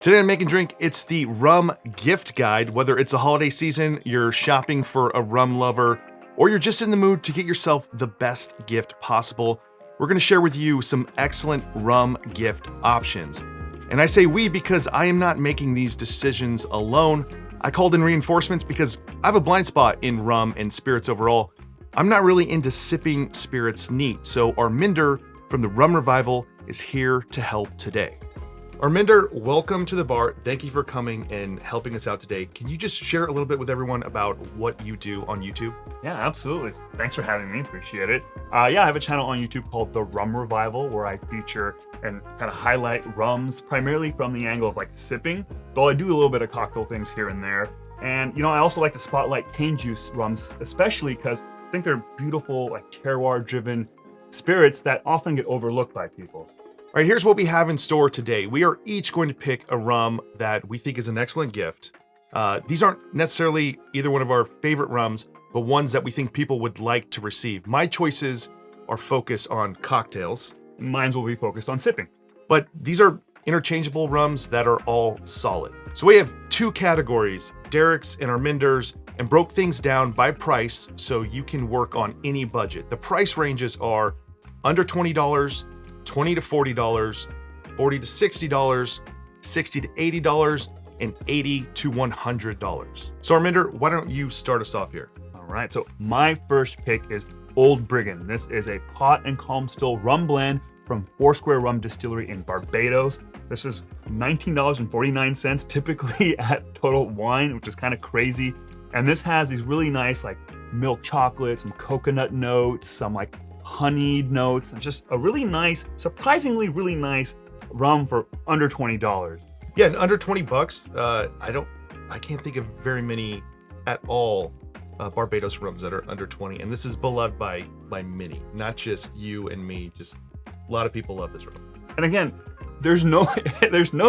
Today on Make and Drink, it's the Rum Gift Guide. Whether it's a holiday season, you're shopping for a rum lover, or you're just in the mood to get yourself the best gift possible, we're going to share with you some excellent rum gift options. And I say we because I am not making these decisions alone. I called in reinforcements because I have a blind spot in rum and spirits overall. I'm not really into sipping spirits neat, so Arminder from the Rum Revival is here to help today. Arminder, welcome to the bar. Thank you for coming and helping us out today. Can you just share a little bit with everyone about what you do on YouTube? Yeah, absolutely. Thanks for having me. Appreciate it. I have a channel on YouTube called The Rum Revival where I feature and kind of highlight rums primarily from the angle of like sipping, though I do a little bit of cocktail things here and there. And I also like to spotlight cane juice rums, especially because I think they're beautiful, like terroir-driven spirits that often get overlooked by people. All right, here's what we have in store today. We are each going to pick a rum that we think is an excellent gift. These aren't necessarily either one of our favorite rums, but ones that we think people would like to receive. My choices are focused on cocktails. Mine will be focused on sipping. But these are interchangeable rums that are all solid. So we have two categories, Derek's and Arminder's, and broke things down by price so you can work on any budget. The price ranges are under $20, $20 to $40, $40 to $60, $60 to $80, and $80 to $100. So Arminder, why don't you start us off here? All right, so my first pick is Old Brigand. This is a pot and calm still rum blend from Foursquare Rum Distillery in Barbados. This is $19.49 typically at Total Wine, which is kind of crazy. And this has these really nice like milk chocolate, some coconut notes, some like honeyed notes. It's just a really nice, surprisingly really nice rum for under $20. Yeah, and under 20 bucks, I can't think of very many at all Barbados rums that are under 20. And this is beloved by many, not just you and me, just a lot of people love this rum. And again, there's no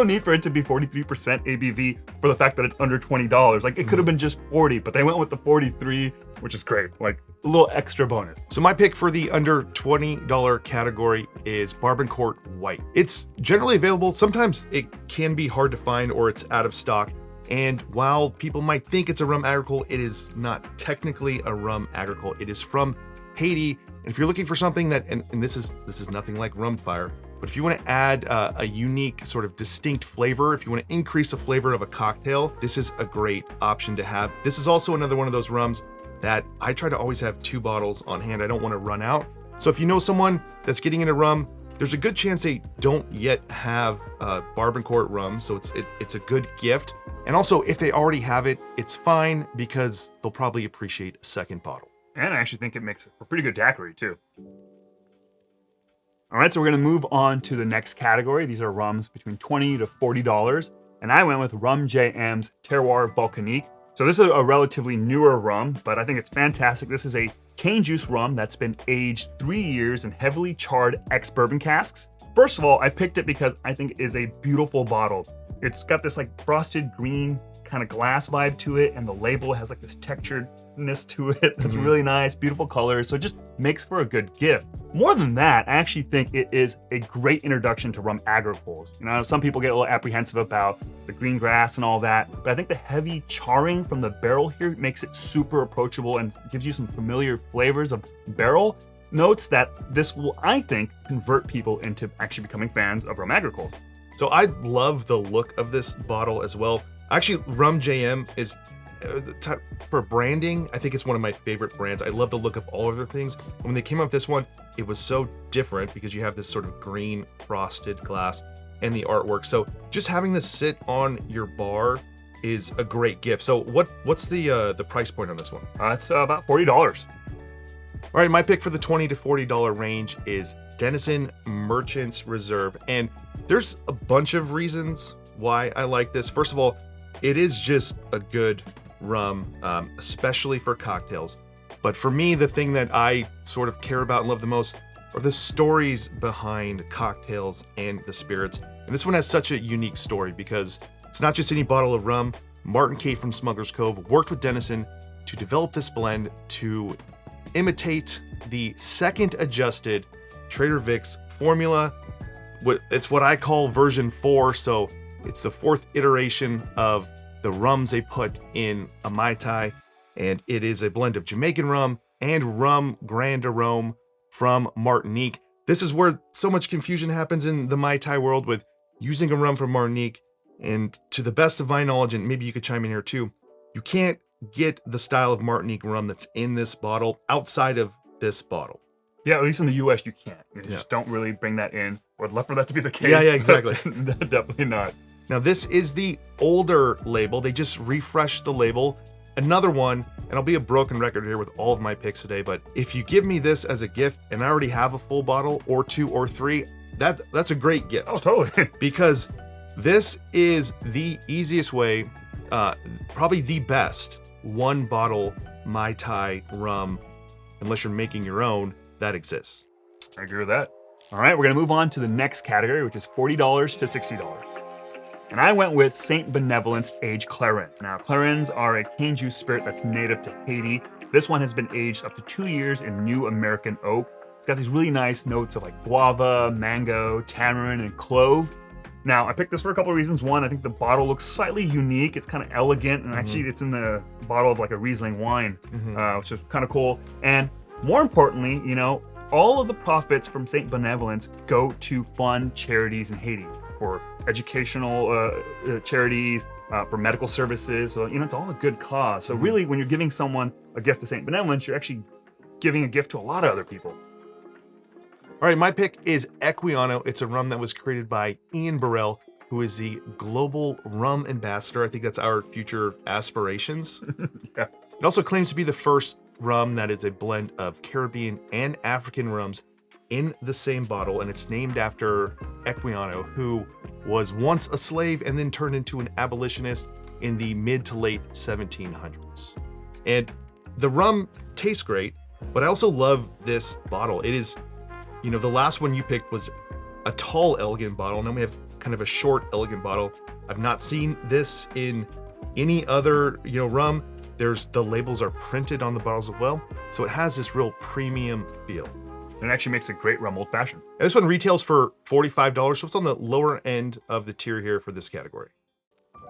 need for it to be 43% ABV for the fact that it's under $20. Like it could have been just 40, but they went with the 43, which is great. Like a little extra bonus. So my pick for the under $20 category is Bourbon Court White. It's generally available. Sometimes it can be hard to find or it's out of stock. And while people might think it's a rum agricole, it is not technically a rum agricole. It is from Haiti. And if you're looking for something that, and this is nothing like rum fire, but if you want to add a unique sort of distinct flavor, if you want to increase the flavor of a cocktail, this is a great option to have. This is also another one of those rums that I try to always have 2 bottles on hand. I don't want to run out. So if you know someone that's getting into rum, there's a good chance they don't yet have Bourbon Court rum, so it's a good gift. And also, if they already have it, it's fine because they'll probably appreciate a second bottle. And I actually think it makes a pretty good daiquiri too. All right, so we're gonna move on to the next category. These are rums between $20 to $40. And I went with Rum JM's Terroir Volcanique. So this is a relatively newer rum, but I think it's fantastic. This is a cane juice rum that's been aged 3 years in heavily charred ex-bourbon casks. First of all, I picked it because I think it is a beautiful bottle. It's got this like frosted green kind of glass vibe to it, and the label has like this texturedness to it that's really nice, beautiful colors, so it just makes for a good gift. More than that, I actually think it is a great introduction to rum agricoles. Some people get a little apprehensive about the green grass and all that, but I think the heavy charring from the barrel here makes it super approachable and gives you some familiar flavors of barrel notes that this will, I think, convert people into actually becoming fans of rum agricoles. So I love the look of this bottle as well. Actually, Rum JM is, for branding, I think it's one of my favorite brands. I love the look of all of their things. When they came up with this one, it was so different because you have this sort of green frosted glass and the artwork. So just having this sit on your bar is a great gift. So what's the price point on this one? It's about $40. All right, my pick for the $20 to $40 range is Denizen Merchant's Reserve. And there's a bunch of reasons why I like this. First of all, it is just a good rum, especially for cocktails. But for me, the thing that I sort of care about and love the most are the stories behind cocktails and the spirits. And this one has such a unique story because it's not just any bottle of rum. Martin Kate from Smuggler's Cove worked with Denizen to develop this blend to imitate the second adjusted Trader Vic's formula. It's what I call version 4, so It's the fourth iteration of the rums they put in a Mai Tai, and it is a blend of Jamaican rum and rum Grand Arome from Martinique. This is where so much confusion happens in the Mai Tai world with using a rum from Martinique. And to the best of my knowledge, and maybe you could chime in here too, you can't get the style of Martinique rum that's in this bottle outside of this bottle. Yeah, at least in the US you can't. You just don't really bring that in. Or I'd love for that to be the case. Yeah, exactly. Definitely not. Now this is the older label. They just refreshed the label. Another one, and I'll be a broken record here with all of my picks today, but if you give me this as a gift and I already have a full bottle or 2 or 3, that's a great gift. Oh, totally. Because this is the easiest way, probably the best one bottle Mai Tai rum, unless you're making your own, that exists. I agree with that. All right, we're gonna move on to the next category, which is $40 to $60. And I went with St. Benevolence Aged Clarin. Now, Clarins are a cane juice spirit that's native to Haiti. This one has been aged up to 2 years in new American oak. It's got these really nice notes of like guava, mango, tamarind, and clove. Now, I picked this for a couple of reasons. One, I think the bottle looks slightly unique. It's kind of elegant, and actually it's in the bottle of like a Riesling wine, which is kind of cool. And more importantly, you know, all of the profits from St. Benevolence go to fund charities in Haiti for educational charities, for medical services. So, you know, it's all a good cause. So really, when you're giving someone a gift to St. Benevolence, you're actually giving a gift to a lot of other people. All right, my pick is Equiano. It's a rum that was created by Ian Burrell, who is the global rum ambassador. I think that's our future aspirations. Yeah. It also claims to be the first rum that is a blend of Caribbean and African rums in the same bottle, and it's named after Equiano, who was once a slave and then turned into an abolitionist in the mid to late 1700s. And the rum tastes great, but I also love this bottle. It is, you know, the last one you picked was a tall, elegant bottle. Now we have kind of a short, elegant bottle. I've not seen this in any other, you know, rum. The labels are printed on the bottles as well, so it has this real premium feel. It actually makes a great rum old fashioned. And this one retails for $45, so it's on the lower end of the tier here for this category.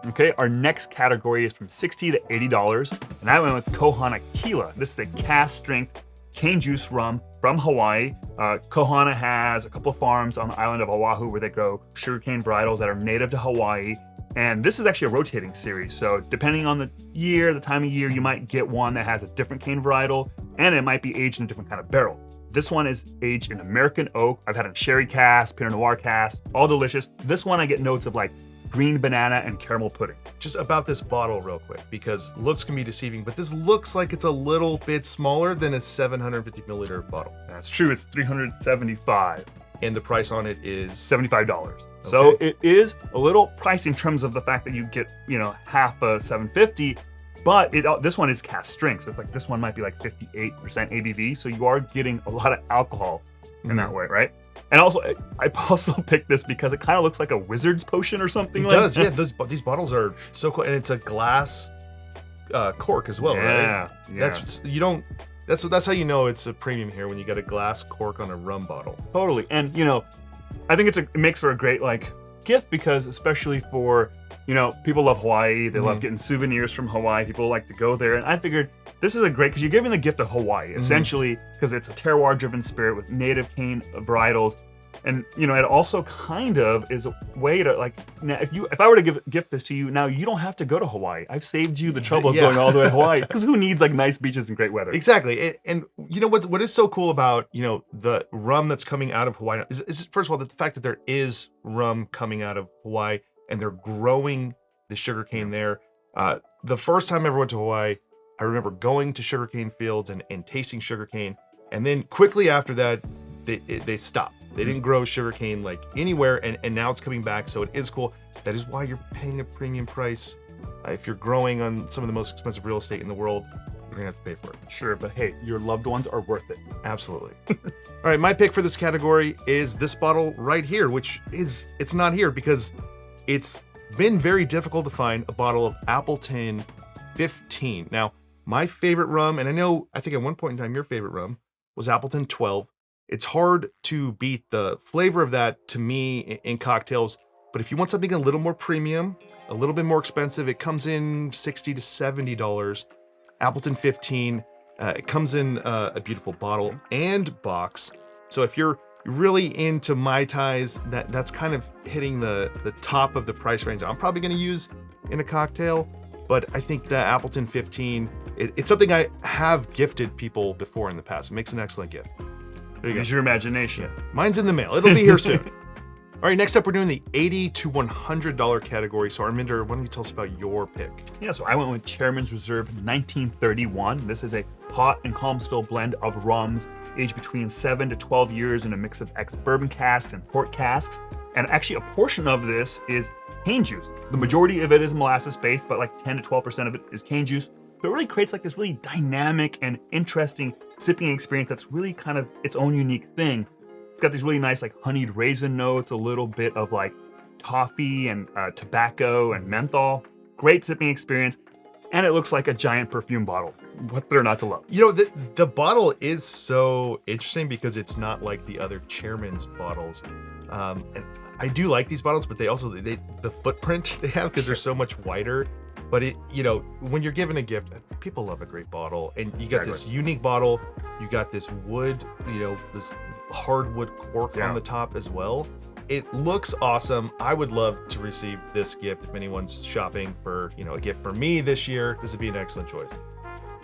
Okay, our next category is from $60 to $80, and I went with Kohana Kila. This is a cask strength cane juice rum from Hawaii. Kohana has a couple of farms on the island of Oahu where they grow sugarcane varietals that are native to Hawaii. And this is actually a rotating series. So depending on the year, the time of year, you might get one that has a different cane varietal, and it might be aged in a different kind of barrel. This one is aged in American oak. I've had it in sherry cask, Pinot Noir cask, all delicious. This one I get notes of like green banana and caramel pudding. Just about this bottle real quick, because looks can be deceiving, but this looks like it's a little bit smaller than a 750 milliliter bottle. That's true, it's $375. And the price on it is $75. Okay. So it is a little pricey in terms of the fact that you get, you know, half a 750, but this one is cask strength. So it's like this one might be like 58% ABV. So you are getting a lot of alcohol in that way, right? And also, I also picked this because it kind of looks like a wizard's potion or something. It like does, that. yeah. These bottles are so cool, and it's a glass cork as well, right? Yeah. That's how you know it's a premium here, when you get a glass cork on a rum bottle. Totally. And you know, I think it makes for a great like gift, because especially for, you know, people love Hawaii. They love getting souvenirs from Hawaii. People like to go there. And I figured this is a great, because you're giving the gift of Hawaii, essentially, because it's a terroir-driven spirit with native cane varietals. And, you know, it also kind of is a way to, like, now if I were to gift this to you, now you don't have to go to Hawaii. I've saved you the trouble of going all the way to Hawaii, because who needs, like, nice beaches and great weather? Exactly. And you know what is so cool about, you know, the rum that's coming out of Hawaii is first of all, the fact that there is rum coming out of Hawaii, and they're growing the sugarcane there. The first time I ever went to Hawaii, I remember going to sugarcane fields and tasting sugarcane. And then quickly after that, they stopped. They didn't grow sugarcane like anywhere, and now it's coming back, so it is cool. That is why you're paying a premium price. If you're growing on some of the most expensive real estate in the world, you're gonna have to pay for it. Sure, but hey, your loved ones are worth it. Absolutely. All right, my pick for this category is this bottle right here, it's not here because it's been very difficult to find a bottle of Appleton 15. Now, my favorite rum, and I think at one point in time your favorite rum was Appleton 12. It's hard to beat the flavor of that to me in cocktails. But if you want something a little more premium, a little bit more expensive, it comes in $60 to $70. Appleton 15, it comes in a beautiful bottle and box. So if you're really into Mai Tais, that's kind of hitting the top of the price range I'm probably going to use in a cocktail. But I think the Appleton 15, it's something I have gifted people before in the past. It makes an excellent gift. There you go. Use your imagination. Yeah. Mine's in the mail. It'll be here soon. All right, next up, we're doing the $80 to $100 category. So Arminder, why don't you tell us about your pick? Yeah, so I went with Chairman's Reserve 1931. This is a hot and calm still blend of rums, aged between 7 to 12 years in a mix of ex-bourbon casks and port casks. And actually, a portion of this is cane juice. The majority of it is molasses-based, but like 10 to 12% of it is cane juice. So it really creates like this really dynamic and interesting sipping experience that's really kind of its own unique thing. It's got these really nice like honeyed raisin notes, a little bit of like toffee and tobacco and menthol. Great sipping experience. And it looks like a giant perfume bottle. What's there not to love? You know, the bottle is so interesting because it's not like the other Chairman's bottles. And I do like these bottles, but they also, the footprint they have, because they're so much wider. But it, you know, when you're given a gift, people love a great bottle. And you got this unique bottle, you got this wood, you know, this hardwood cork on the top as well. It looks awesome. I would love to receive this gift if anyone's shopping for, you know, a gift for me this year. This would be an excellent choice.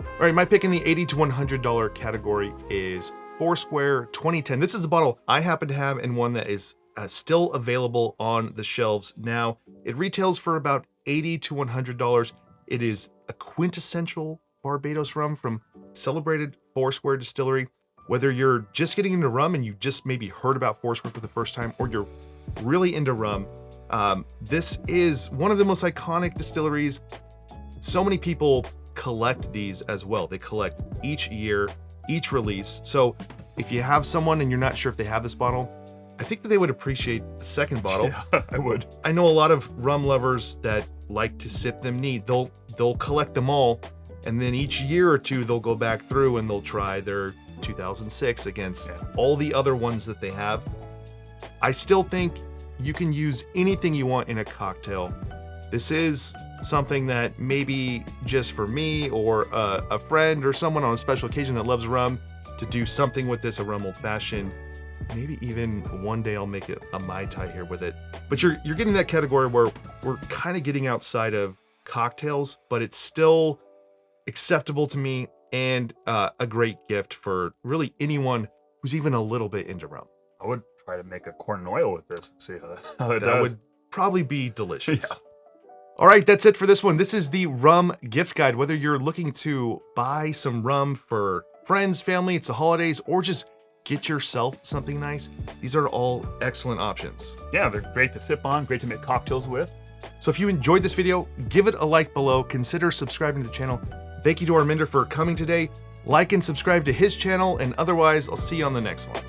All right, my pick in the $80 to $100 category is Foursquare 2010. This is a bottle I happen to have and one that is still available on the shelves now. It retails for about $80 to $100. It is a quintessential Barbados rum from celebrated Foursquare Distillery. Whether you're just getting into rum and you just maybe heard about Foursquare for the first time, or you're really into rum, this is one of the most iconic distilleries. So many people collect these as well. They collect each year, each release. So if you have someone and you're not sure if they have this bottle, I think that they would appreciate a second bottle. Yeah, I would. I know a lot of rum lovers that like to sip them neat. They'll collect them all, and then each year or two they'll go back through and they'll try their 2006 against all the other ones that they have. I still think you can use anything you want in a cocktail. This is something that maybe just for me or a friend or someone on a special occasion that loves rum to do something with this, a rum old fashioned. Maybe even one day I'll make it a Mai Tai here with it. But you're getting that category where we're kind of getting outside of cocktails, but it's still acceptable to me and a great gift for really anyone who's even a little bit into rum. I would try to make a corn oil with this and see how it That does. would probably be delicious. Yeah. All right, that's it for this one. This is the Rum Gift Guide. Whether you're looking to buy some rum for friends, family, it's the holidays, or just get yourself something nice, these are all excellent options. Yeah, they're great to sip on, great to make cocktails with. So if you enjoyed this video, give it a like below. Consider subscribing to the channel. Thank you to Arminder for coming today. Like and subscribe to his channel, and otherwise, I'll see you on the next one.